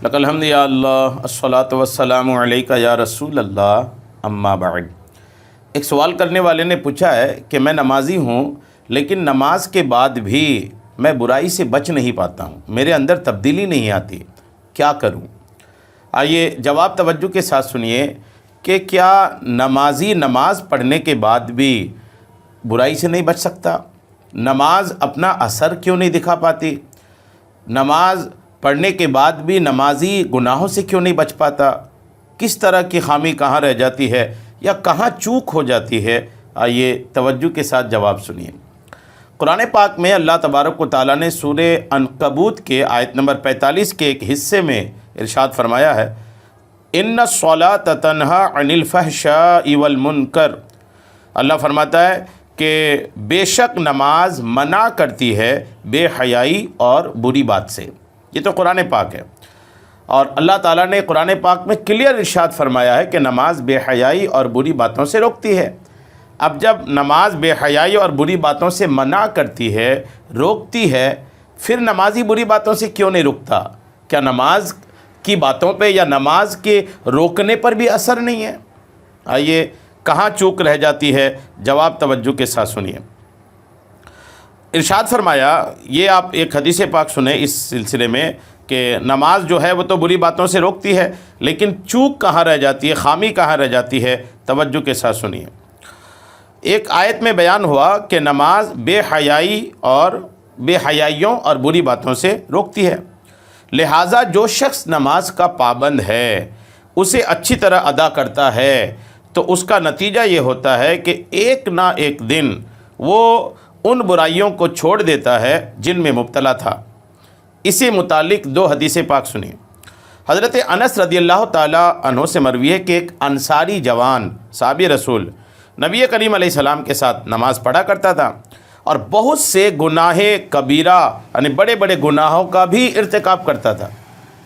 لک الحمد یا اللہ الصلاۃ والسلام علیک یا رسول اللہ اما بعد۔ ایک سوال کرنے والے نے پوچھا ہے کہ میں نمازی ہوں لیکن نماز کے بعد بھی میں برائی سے بچ نہیں پاتا ہوں، میرے اندر تبدیلی نہیں آتی، کیا کروں؟ آئیے جواب توجہ کے ساتھ سنیے کہ کیا نمازی نماز پڑھنے کے بعد بھی برائی سے نہیں بچ سکتا؟ نماز اپنا اثر کیوں نہیں دکھا پاتی؟ نماز پڑھنے کے بعد بھی نمازی گناہوں سے کیوں نہیں بچ پاتا؟ کس طرح کی خامی کہاں رہ جاتی ہے یا کہاں چوک ہو جاتی ہے؟ آئیے توجہ کے ساتھ جواب سنیے۔ قرآن پاک میں اللہ تبارک و تعالیٰ نے سورہ عنکبوت کے آیت نمبر 45 کے ایک حصے میں ارشاد فرمایا ہے، ان الصلاۃ تنہی عن الفحشاء والمنکر۔ اللہ فرماتا ہے کہ بے شک نماز منع کرتی ہے بے حیائی اور بری بات سے۔ یہ تو قرآن پاک ہے، اور اللہ تعالیٰ نے قرآن پاک میں کلیئر ارشاد فرمایا ہے کہ نماز بے حیائی اور بری باتوں سے روکتی ہے۔ اب جب نماز بے حیائی اور بری باتوں سے منع کرتی ہے، روکتی ہے، پھر نمازی بری باتوں سے کیوں نہیں رکتا؟ کیا نماز کی باتوں پہ یا نماز کے روکنے پر بھی اثر نہیں ہے؟ آئیے کہاں چوک رہ جاتی ہے، جواب توجہ کے ساتھ سنیے۔ ارشاد فرمایا، یہ آپ ایک حدیث پاک سنیں اس سلسلے میں کہ نماز جو ہے وہ تو بری باتوں سے روکتی ہے، لیکن چوک کہاں رہ جاتی ہے، خامی کہاں رہ جاتی ہے، توجہ کے ساتھ سنیے۔ ایک آیت میں بیان ہوا کہ نماز بے حیائیوں اور بری باتوں سے روکتی ہے، لہٰذا جو شخص نماز کا پابند ہے، اسے اچھی طرح ادا کرتا ہے، تو اس کا نتیجہ یہ ہوتا ہے کہ ایک نہ ایک دن وہ ان برائیوں کو چھوڑ دیتا ہے جن میں مبتلا تھا۔ اسی متعلق دو حدیث پاک سنیں۔ حضرت انس رضی اللہ تعالیٰ عنہ سے مروی ہے کہ ایک انصاری جوان صحابی رسول نبی کریم علیہ السلام کے ساتھ نماز پڑھا کرتا تھا، اور بہت سے گناہ کبیرہ یعنی بڑے بڑے گناہوں کا بھی ارتکاب کرتا تھا۔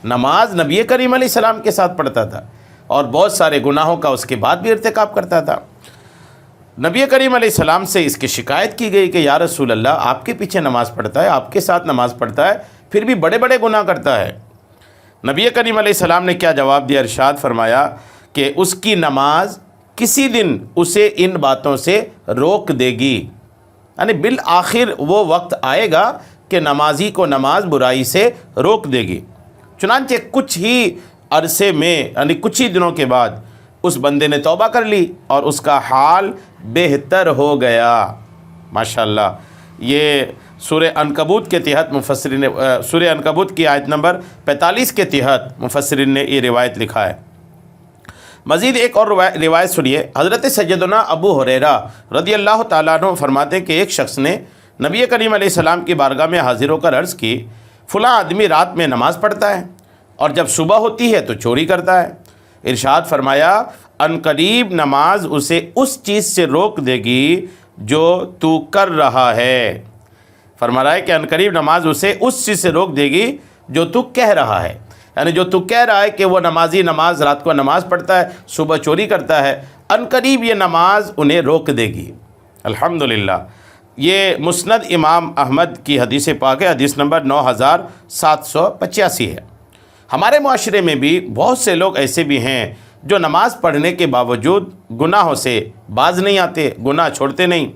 نماز نبی کریم علیہ السلام کے ساتھ پڑھتا تھا اور بہت سارے گناہوں کا اس کے بعد بھی ارتکاب کرتا تھا۔ نبی کریم علیہ السلام سے اس کی شکایت کی گئی کہ یا رسول اللہ، آپ کے پیچھے نماز پڑھتا ہے، آپ کے ساتھ نماز پڑھتا ہے، پھر بھی بڑے بڑے گناہ کرتا ہے۔ نبی کریم علیہ السلام نے کیا جواب دیا؟ ارشاد فرمایا کہ اس کی نماز کسی دن اسے ان باتوں سے روک دے گی، یعنی بالآخر وہ وقت آئے گا کہ نمازی کو نماز برائی سے روک دے گی۔ چنانچہ کچھ ہی عرصے میں یعنی کچھ ہی دنوں کے بعد اس بندے نے توبہ کر لی اور اس کا حال بہتر ہو گیا۔ ماشاءاللہ، یہ سورہ عنکبوت کے تحت مفسرین نے سورہ عنکبوت کی آیت نمبر 45 کے تحت مفسرین نے یہ روایت لکھا ہے۔ مزید ایک اور روایت سنیے۔ حضرت سیدنا ابو ہریرہ رضی اللہ تعالیٰ عنہ فرماتے ہیں کہ ایک شخص نے نبی کریم علیہ السلام کی بارگاہ میں حاضر ہو کر عرض کی، فلاں آدمی رات میں نماز پڑھتا ہے اور جب صبح ہوتی ہے تو چوری کرتا ہے۔ ارشاد فرمایا، عنقریب نماز اسے اس چیز سے روک دے گی جو تو کر رہا ہے۔ فرما رہا ہے کہ عنقریب نماز اسے اس چیز سے روک دے گی جو تو کہہ رہا ہے، یعنی جو تو کہہ رہا ہے کہ وہ نمازی نماز رات کو نماز پڑھتا ہے، صبح چوری کرتا ہے، عنقریب یہ نماز انہیں روک دے گی۔ الحمدللہ، یہ مسند امام احمد کی حدیث پاک ہے، حدیث نمبر 9785 ہے۔ ہمارے معاشرے میں بھی بہت سے لوگ ایسے بھی ہیں جو نماز پڑھنے کے باوجود گناہوں سے باز نہیں آتے، گناہ چھوڑتے نہیں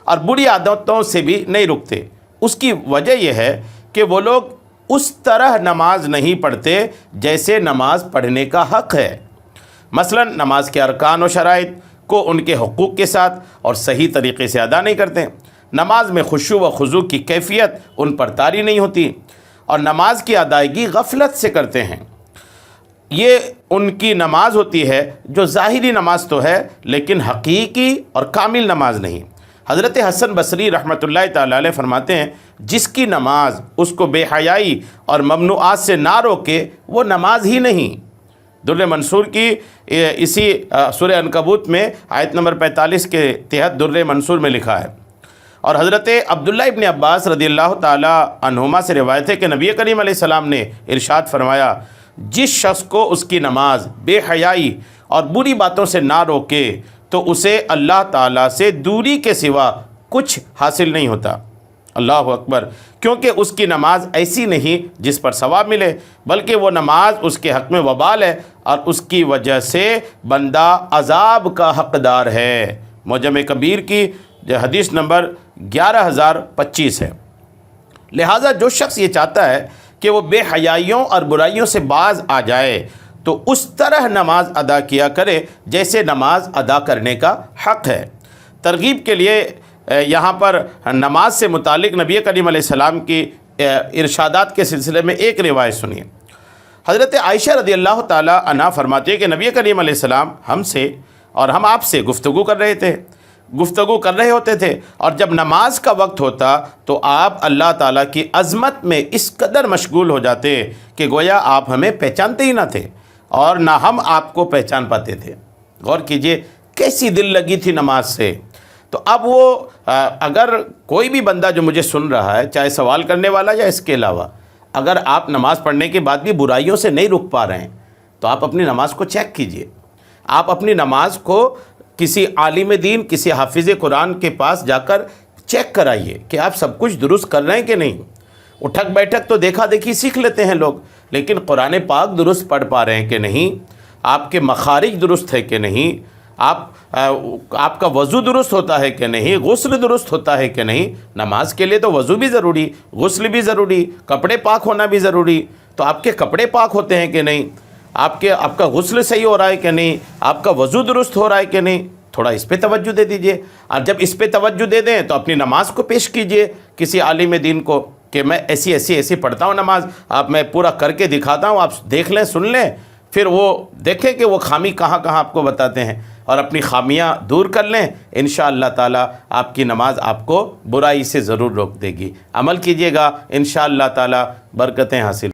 اور بری عادتوں سے بھی نہیں رکتے۔ اس کی وجہ یہ ہے کہ وہ لوگ اس طرح نماز نہیں پڑھتے جیسے نماز پڑھنے کا حق ہے۔ مثلا نماز کے ارکان و شرائط کو ان کے حقوق کے ساتھ اور صحیح طریقے سے ادا نہیں کرتے، نماز میں خشوع و خضوع کی کیفیت ان پر طاری نہیں ہوتی، اور نماز کی ادائیگی غفلت سے کرتے ہیں۔ یہ ان کی نماز ہوتی ہے جو ظاہری نماز تو ہے لیکن حقیقی اور کامل نماز نہیں۔ حضرت حسن بصری رحمۃ اللہ تعالی علیہ فرماتے ہیں، جس کی نماز اس کو بے حیائی اور ممنوعات سے نہ روکے وہ نماز ہی نہیں۔ در منصور کی اسی سورہ عنکبوت میں آیت نمبر 45 کے تحت در منصور میں لکھا ہے۔ اور حضرت عبداللہ ابن عباس رضی اللہ تعالی عنہما سے روایت ہے کہ نبی کریم علیہ السلام نے ارشاد فرمایا، جس شخص کو اس کی نماز بے حیائی اور بری باتوں سے نہ روکے تو اسے اللہ تعالیٰ سے دوری کے سوا کچھ حاصل نہیں ہوتا۔ اللہ اکبر، کیونکہ اس کی نماز ایسی نہیں جس پر ثواب ملے، بلکہ وہ نماز اس کے حق میں وبال ہے اور اس کی وجہ سے بندہ عذاب کا حقدار ہے۔ معجم کبیر کی حدیث نمبر 11025 ہے۔ لہٰذا جو شخص یہ چاہتا ہے کہ وہ بے حیائیوں اور برائیوں سے باز آ جائے تو اس طرح نماز ادا کیا کرے جیسے نماز ادا کرنے کا حق ہے۔ ترغیب کے لیے یہاں پر نماز سے متعلق نبی کریم علیہ السلام کی ارشادات کے سلسلے میں ایک روایت سنیے۔ حضرت عائشہ رضی اللہ تعالی عنہا فرماتی ہے کہ نبی کریم علیہ السلام ہم سے اور ہم آپ سے گفتگو کر رہے ہوتے تھے، اور جب نماز کا وقت ہوتا تو آپ اللہ تعالیٰ کی عظمت میں اس قدر مشغول ہو جاتے کہ گویا آپ ہمیں پہچانتے ہی نہ تھے اور نہ ہم آپ کو پہچان پاتے تھے۔ غور کیجئے کیسی دل لگی تھی نماز سے۔ تو اب وہ اگر کوئی بھی بندہ جو مجھے سن رہا ہے، چاہے سوال کرنے والا یا اس کے علاوہ، اگر آپ نماز پڑھنے کے بعد بھی برائیوں سے نہیں رک پا رہے ہیں تو آپ اپنی نماز کو چیک کیجئے۔ آپ اپنی نماز کو کسی عالم دین، کسی حافظ قرآن کے پاس جا کر چیک کرائیے کہ آپ سب کچھ درست کر رہے ہیں کہ نہیں۔ اٹھک بیٹھک تو دیکھا دیکھی سیکھ لیتے ہیں لوگ، لیکن قرآن پاک درست پڑھ پا رہے ہیں کہ نہیں، آپ کے مخارج درست ہے کہ نہیں، آپ کا وضو درست ہوتا ہے کہ نہیں، غسل درست ہوتا ہے کہ نہیں۔ نماز کے لیے تو وضو بھی ضروری، غسل بھی ضروری، کپڑے پاک ہونا بھی ضروری۔ تو آپ کے کپڑے پاک ہوتے ہیں کہ نہیں، آپ کا غسل صحیح ہو رہا ہے کہ نہیں، آپ کا وضو درست ہو رہا ہے کہ نہیں، تھوڑا اس پہ توجہ دے دیجئے۔ اور جب اس پہ توجہ دے دیں تو اپنی نماز کو پیش کیجئے کسی عالم دین کو کہ میں ایسی پڑھتا ہوں نماز، آپ میں پورا کر کے دکھاتا ہوں، آپ دیکھ لیں، سن لیں، پھر وہ دیکھیں کہ وہ خامی کہاں آپ کو بتاتے ہیں اور اپنی خامیاں دور کر لیں۔ انشاءاللہ تعالی آپ کی نماز آپ کو برائی سے ضرور روک دے گی۔ عمل کیجئے گا، انشاءاللہ تعالی برکتیں حاصل